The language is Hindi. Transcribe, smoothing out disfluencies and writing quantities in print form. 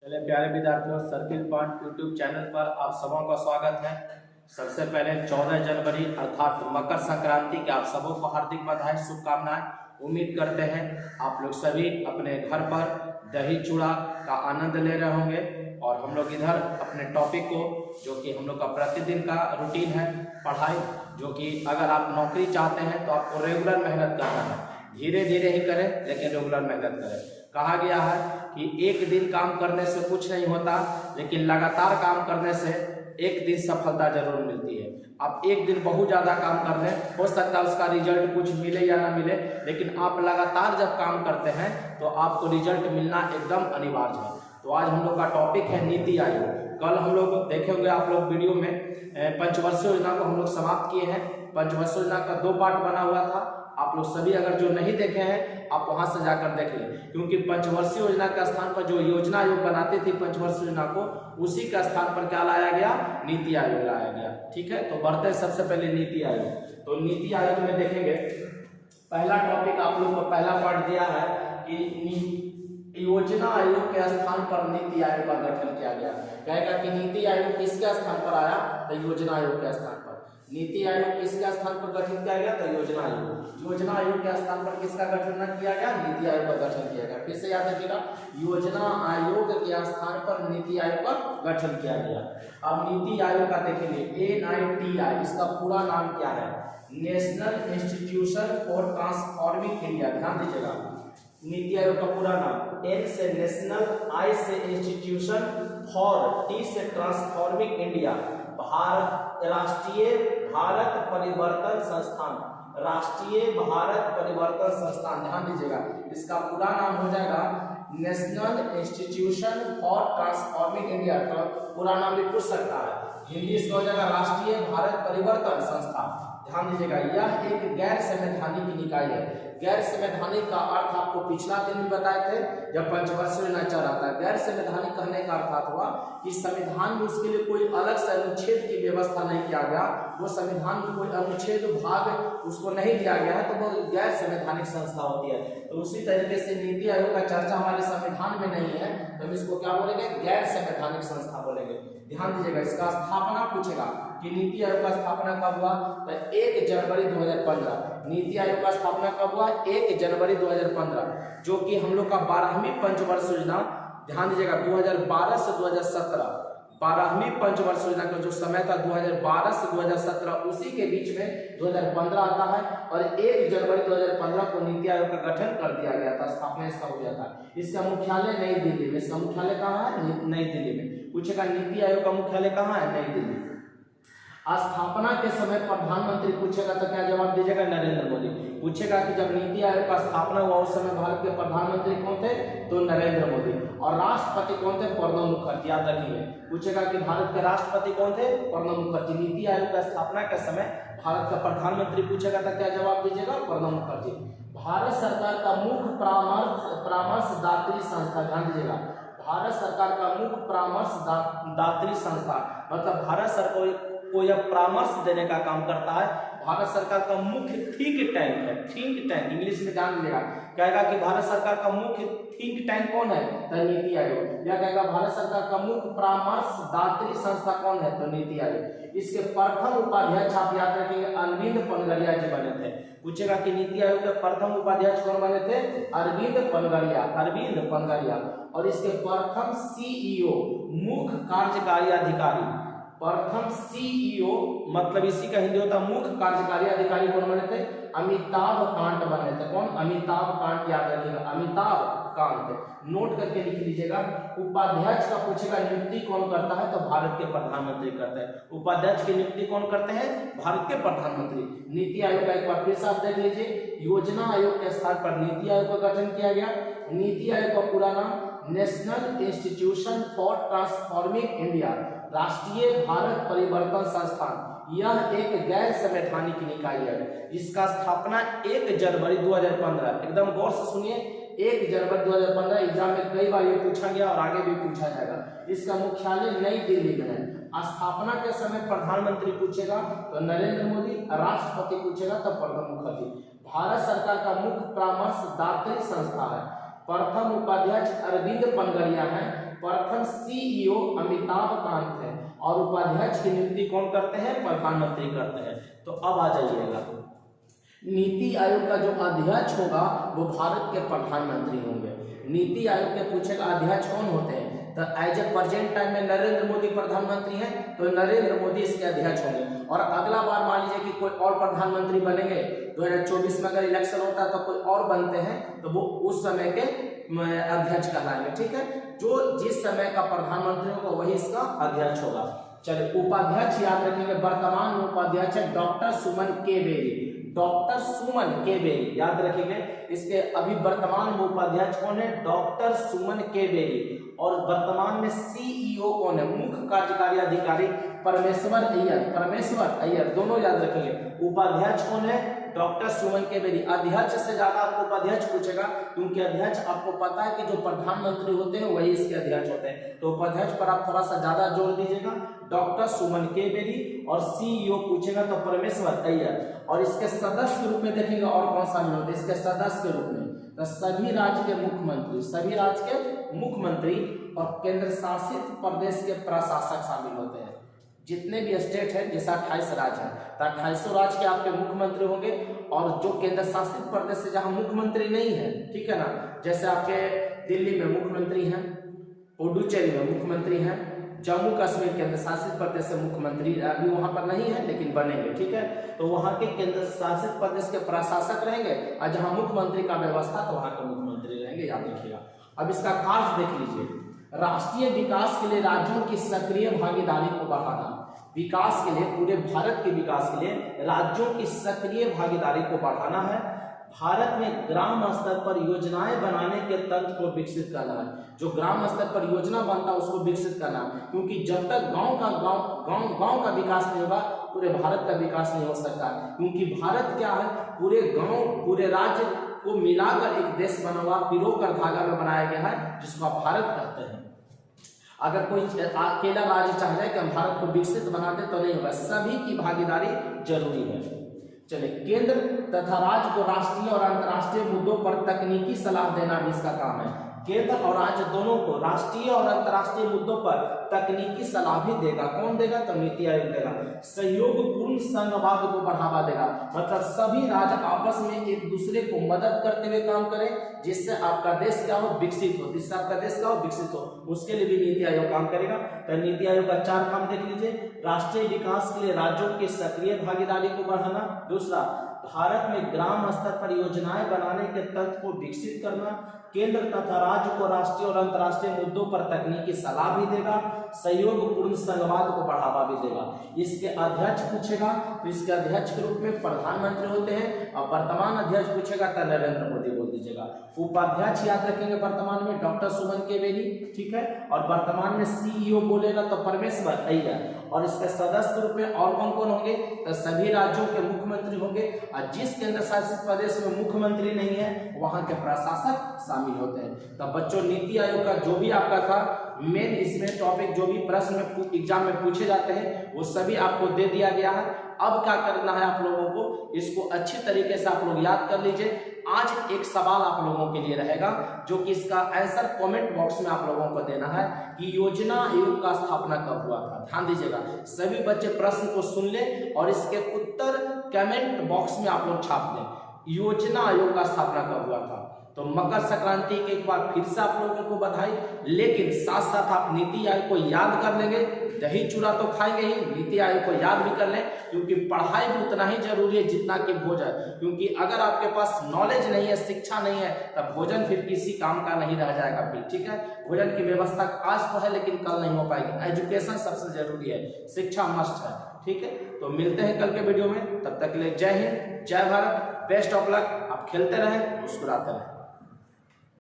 मेरे प्यारे विद्यार्थियों, सर्किल पॉइंट यूट्यूब चैनल पर आप सबों का स्वागत है। सबसे पहले 14 जनवरी अर्थात मकर संक्रांति के आप सबों को हार्दिक बधाई, शुभकामनाएं। उम्मीद करते हैं आप लोग सभी अपने घर पर दही चूड़ा का आनंद ले रहे होंगे और हम लोग इधर अपने टॉपिक को, जो कि हम लोग का प्रतिदिन का रूटीन है पढ़ाई, जो कि अगर आप नौकरी चाहते हैं तो आपको रेगुलर मेहनत करना है। धीरे धीरे ही करें लेकिन रेगुलर मेहनत करें। कहा गया है कि एक दिन काम करने से कुछ नहीं होता, लेकिन लगातार काम करने से एक दिन सफलता जरूर मिलती है। आप एक दिन बहुत ज़्यादा काम कर लें, हो सकता है उसका रिजल्ट कुछ मिले या ना मिले, लेकिन आप लगातार जब काम करते हैं तो आपको रिजल्ट मिलना एकदम अनिवार्य है। तो आज हम लोग का टॉपिक है नीति आयोग। कल हम लोग देखे होंगे आप लोग वीडियो में पंचवर्षीय योजना को हम लोग समाप्त किए हैं। पंचवर्षीय योजना का 2 पार्ट बना हुआ था। आप लोग सभी अगर जो नहीं देखे हैं आप वहां से जाकर देख लें, क्योंकि पंचवर्षीय योजना के स्थान पर जो योजना आयोग बनाते थे पंचवर्षीय योजना को, उसी का स्थान पर क्या लाया गया? नीति आयोग लाया गया। ठीक है, तो बढ़ते हैं सबसे पहले नीति आयोग। तो नीति आयोग में देखेंगे पहला टॉपिक आप लोग को पहला पार्ट दिया है कि योजना आयोग के स्थान पर नीति आयोग का गठन किया गया। कहेगा कि नीति आयोग किसके स्थान पर आया? तो योजना आयोग के स्थान पर। नीति आयोग किसके स्थान पर गठन किया गया? तो योजना आयोग। योजना आयोग के स्थान पर किसका गठन किया गया? नीति आयोग का गठन किया गया। फिर से याद रखिएगा, योजना आयोग के स्थान पर नीति आयोग का गठन किया गया। अब नीति आयोग का देखेंगे NITI, इसका पूरा नाम क्या है? National institution for transforming India. ध्यान दीजिएगा, नीति आयोग का पूरा नाम, N से नेशनल, I से इंस्टीट्यूशन, फॉर, T से ट्रांसफॉर्मिंग इंडिया, राष्ट्रीय भारत परिवर्तन संस्थान। राष्ट्रीय भारत परिवर्तन संस्थान। ध्यान दीजिएगा, इसका पूरा नाम हो जाएगा national institution for transforming India. पूरा नाम भी पूछ सकता है, हिंदी इसका हो जाएगा राष्ट्रीय भारत परिवर्तन संस्थान। ध्यान दीजिएगा, यह एक गैर संवैधानिक निकाय है। गैर संवैधानिक का अर्थ आपको पिछला दिन भी बताए थे जब पंचवर्षीय योजना चल रहा था। गैर संवैधानिक कहने का अर्थ हुआ कि संविधान में उसके लिए कोई अलग से अनुच्छेद की व्यवस्था नहीं किया गया, वो संविधान में कोई अनुच्छेद भाग उसको नहीं दिया गया है, तो वो गैर संवैधानिक संस्था होती है। तो उसी तरीके से नीति आयोग का चर्चा हमारे संविधान में नहीं है, तो हम इसको क्या बोलेंगे? गैर संवैधानिक संस्था बोलेंगे। ध्यान दीजिएगा, इसका स्थापना पूछेगा कि नीति आयोग का स्थापना कब हुआ? तो 1 जनवरी 2015। नीति आयोग का स्थापना कब हुआ? 1 जनवरी 2015, जो कि हम लोग का 12वीं पंचवर्षीय योजना। ध्यान दीजिएगा, 2012 से 2017 12वीं पंचवर्षीय योजना का जो समय था 2012 से 2017, उसी के बीच में 2015 आता है और 1 जनवरी 2015 को नीति आयोग का गठन कर दिया गया था, स्थापना इसका हो गया था। इसका मुख्यालय नई दिल्ली में। इसका मुख्यालय कहाँ है? नई दिल्ली में। पूछेगा नीति आयोग का मुख्यालय कहाँ है? नई दिल्ली। स्थापना के समय प्रधानमंत्री पूछेगा तो क्या जवाब दीजिएगा? नरेंद्र मोदी। पूछेगा कि जब नीति आयोग का स्थापना हुआ उस समय भारत के प्रधानमंत्री कौन थे? तो नरेंद्र मोदी। और राष्ट्रपति कौन थे? प्रणब मुखर्जी। याद रखिए, पूछेगा कि भारत के राष्ट्रपति कौन थे? प्रणब मुखर्जी। नीति आयोग का स्थापना के समय भारत का प्रधानमंत्री पूछेगा तो क्या जवाब दीजिएगा? प्रणब मुखर्जी। भारत सरकार का मुख्य परामर्शदात्री संस्था। ध्यान दीजिएगा, भारत सरकार का मुख्य परामर्शदात्री संस्था, मतलब भारत सरकार को यह परामर्श देने का काम करता है। भारत सरकार का मुख्य थिंक टैंक है। थिंक टैंक इंग्लिश में जान लीजिएगा। कहेगा कि भारत सरकार का मुख्य थिंक टैंक कौन है? तो नीति आयोग। या कहेगा भारत सरकार का मुख्य परामर्शदात्री संस्था कौन है? तो नीति आयोग। इसके प्रथम उपाध्यक्ष आप याद रखेंगे अरविंद पनगड़िया जी बने थे। पूछेगा कि नीति आयोग के प्रथम उपाध्यक्ष कौन बने थे? अरविंद पनगड़िया। अरविंद पनगड़िया। और इसके प्रथम CEO, मुख्य कार्यकारी अधिकारी। प्रथम CEO मतलब इसी का हिंदी होता है मुख्य कार्यकारी अधिकारी कौन बने थे? अमिताभ कांत बने थे। कौन? अमिताभ कांत। याद रखिएगा, अमिताभ कांत। नोट करके लिख लीजिएगा। उपाध्यक्ष का पूछेगा नियुक्ति कौन करता है? तो भारत के प्रधानमंत्री करते हैं। उपाध्यक्ष की नियुक्ति कौन करते हैं? भारत के प्रधानमंत्री। नीति आयोग का एक बार फिर से आप देख लीजिए, योजना आयोग के स्थान पर नीति आयोग का गठन किया गया। नीति आयोग का पूरा नाम national institution for transforming India, राष्ट्रीय भारत परिवर्तन संस्थान। यह एक गैर संवैधानिक निकाय है। इसका स्थापना 1 जनवरी 2015। एकदम गौर से सुनिए, 1 जनवरी 2015। एग्जाम में कई बार ये पूछा गया और आगे भी पूछा जाएगा। इसका मुख्यालय नई दिल्ली में है। स्थापना के समय प्रधानमंत्री पूछेगा तो नरेंद्र मोदी, राष्ट्रपति पूछेगा तो प्रणब मुखर्जी। भारत सरकार का मुख्य परामर्शदात्री संस्था है। प्रथम उपाध्यक्ष अरविंद पनगड़िया हैं। प्रथम सीईओ अमिताभ कांत है और उपाध्यक्ष की नियुक्ति कौन करते हैं? प्रधानमंत्री करते हैं। तो अब आ जाइएगा, नीति आयोग का जो अध्यक्ष होगा वो भारत के प्रधानमंत्री होंगे। नीति आयोग के पूछेगा अध्यक्ष कौन होते हैं, तो एज ए प्रेजेंट टाइम में नरेंद्र मोदी प्रधानमंत्री हैं, तो नरेंद्र मोदी इसके अध्यक्ष होंगे। और अगला बार मान लीजिए कि कोई और प्रधानमंत्री बनेंगे, 2024 में अगर इलेक्शन होता है तो कोई और बनते हैं, तो वो उस समय के अध्यक्ष कहलाएंगे। ठीक है, जो जिस समय का प्रधानमंत्री होगा वही इसका अध्यक्ष होगा। चलिए, उपाध्यक्ष याद रखेंगे, वर्तमान में उपाध्यक्ष है डॉक्टर सुमन के बेरी। डॉक्टर सुमन के बेरी याद रखेंगे, इसके अभी वर्तमान में उपाध्यक्ष कौन है? डॉक्टर सुमन के बेरी। और वर्तमान में सीईओ कौन है? मुख्य कार्यकारी अधिकारी परमेश्वर अय्यर, दोनों याद रखेंगे। उपाध्यक्ष कौन है? डॉक्टर सुमन के बेरी। अध्यक्ष से ज्यादा आपको उपाध्यक्ष पूछेगा, क्योंकि अध्यक्ष आपको पता है कि जो प्रधानमंत्री होते हैं वही इसके अध्यक्ष होते हैं, तो उपाध्यक्ष पर आप थोड़ा सा ज्यादा जोर दीजिएगा, डॉक्टर सुमन के बेरी। और सीईओ पूछेगा तो परमेश्वर अय्यर। और इसके सदस्य के रूप में देखेंगे और कौन सा होते हैं इसके सदस्य के रूप में, तो सभी राज्य के मुख्यमंत्री और केंद्र शासित प्रदेश के प्रशासक शामिल होते हैं। जितने भी स्टेट है, जैसे 28 राज्य है, तो 28 राज्य के आपके मुख्यमंत्री होंगे। और जो केंद्र शासित प्रदेश से जहां मुख्यमंत्री नहीं है, ठीक है ना, जैसे आपके दिल्ली में मुख्यमंत्री हैं, पुडुचेरी में मुख्यमंत्री हैं, जम्मू कश्मीर केंद्र शासित प्रदेश से मुख्यमंत्री अभी वहां पर नहीं है लेकिन बनेंगे। ठीक है, तो वहां के केंद्र शासित प्रदेश के प्रशासक रहेंगे, और जहां मुख्यमंत्री का व्यवस्था तो वहां के मुख्यमंत्री रहेंगे, याद रखिएगा। अब इसका कार्य देख लीजिए, राष्ट्रीय विकास के लिए राज्यों की सक्रिय भागीदारी को बढ़ाना। विकास के लिए, पूरे भारत के विकास के लिए राज्यों की सक्रिय भागीदारी को बढ़ाना है। भारत में ग्राम स्तर पर योजनाएं बनाने के तंत्र को विकसित करना है। जो ग्राम स्तर पर योजना बनता है उसको विकसित करना है, क्योंकि जब तक गांव का विकास नहीं होगा, पूरे भारत का विकास नहीं हो सकता। क्योंकि भारत क्या है, पूरे गांव पूरे राज्य को मिलाकर एक देश बना हुआ, पिरोकर धागा में बनाया गया है, जिसको आप भारत कहते हैं। अगर कोई अकेला राज्य चाह जाए कि हम भारत को विकसित बना दे तो नहीं होगा, सभी की भागीदारी जरूरी है। चलिए, केंद्र तथा राज्य को राष्ट्रीय और अंतर्राष्ट्रीय मुद्दों पर तकनीकी सलाह देना भी इसका काम है। केंद्र और राज्य दोनों को राष्ट्रीय और अंतर्राष्ट्रीय मुद्दों पर तकनीकी सलाह भी देगा। कौन देगा? तो नीति आयोग देगा। सहयोगपूर्ण संघवाद को बढ़ावा देगा, मतलब सभी राज्य आपस में एक दूसरे को मदद करते हुए काम करें, जिससे आपका देश क्या हो? विकसित हो। जिससे आपका देश क्या हो? विकसित हो। उसके लिए भी नीति आयोग काम करेगा। तो नीति आयोग का 4 काम देख लीजिए, राष्ट्रीय विकास के लिए राज्यों की सक्रिय भागीदारी को बढ़ाना। दूसरा, भारत में ग्राम स्तर पर योजनाएं बनाने के तंत्र को विकसित करना। केंद्र तथा राज्य को राष्ट्रीय और अंतर्राष्ट्रीय मुद्दों पर तकनीकी सलाह भी देगा। सहयोगपूर्ण संघवाद को बढ़ावा भी देगा। इसके अध्यक्ष पूछेगा तो इसके अध्यक्ष के रूप में प्रधानमंत्री होते हैं, और वर्तमान अध्यक्ष पूछेगा तो नरेंद्र मोदी बोल दीजिएगा। उपाध्यक्ष याद रखेंगे वर्तमान में डॉक्टर सुमन के बेरी, ठीक है, और वर्तमान में सीईओ बोलेगा तो परमेश्वर अय्यर। और इसके सदस्य के रूप में और कौन कौन होंगे? तो सभी राज्यों के मुख्यमंत्री होंगे, और जिस केंद्र शासित प्रदेश में मुख्यमंत्री नहीं है वहां के प्रशासक शामिल होते हैं। तो बच्चों, नीति आयोग का जो भी आपका था मेन इसमें टॉपिक, जो भी प्रश्न में एग्जाम में पूछे जाते हैं वो सभी आपको दे दिया गया है। अब क्या करना है आप लोगों को, इसको अच्छी तरीके से आप लोग याद कर लीजिए। आज एक सवाल आप लोगों के लिए रहेगा, जो कि इसका आंसर कमेंट बॉक्स में आप लोगों को देना है कि योजना आयोग का स्थापना कब हुआ था। ध्यान दीजिएगा, सभी बच्चे प्रश्न को सुन ले और इसके उत्तर कमेंट बॉक्स में आप लोग छाप दें। योजना आयोग का स्थापना कब हुआ था? तो मकर संक्रांति के एक बार फिर से आप लोगों को बधाई, लेकिन साथ साथ आप नीति आयोग को याद कर लेंगे। दही चूड़ा तो खाएंगे ही, नीति आयोग को याद भी कर लें, क्योंकि पढ़ाई भी उतना ही जरूरी है जितना कि भोजन। क्योंकि अगर आपके पास नॉलेज नहीं है, शिक्षा नहीं है, तब भोजन फिर किसी काम का नहीं रह जाएगा फिर। ठीक है, भोजन की व्यवस्था आज तो है लेकिन कल नहीं हो पाएगी। एजुकेशन सबसे जरूरी है, शिक्षा मस्ट है। ठीक है, तो मिलते हैं कल के वीडियो में, तब तक के लिए जय हिंद, जय भारत, बेस्ट ऑफ लक। आप खेलते रहें, मुस्कुराते रहें।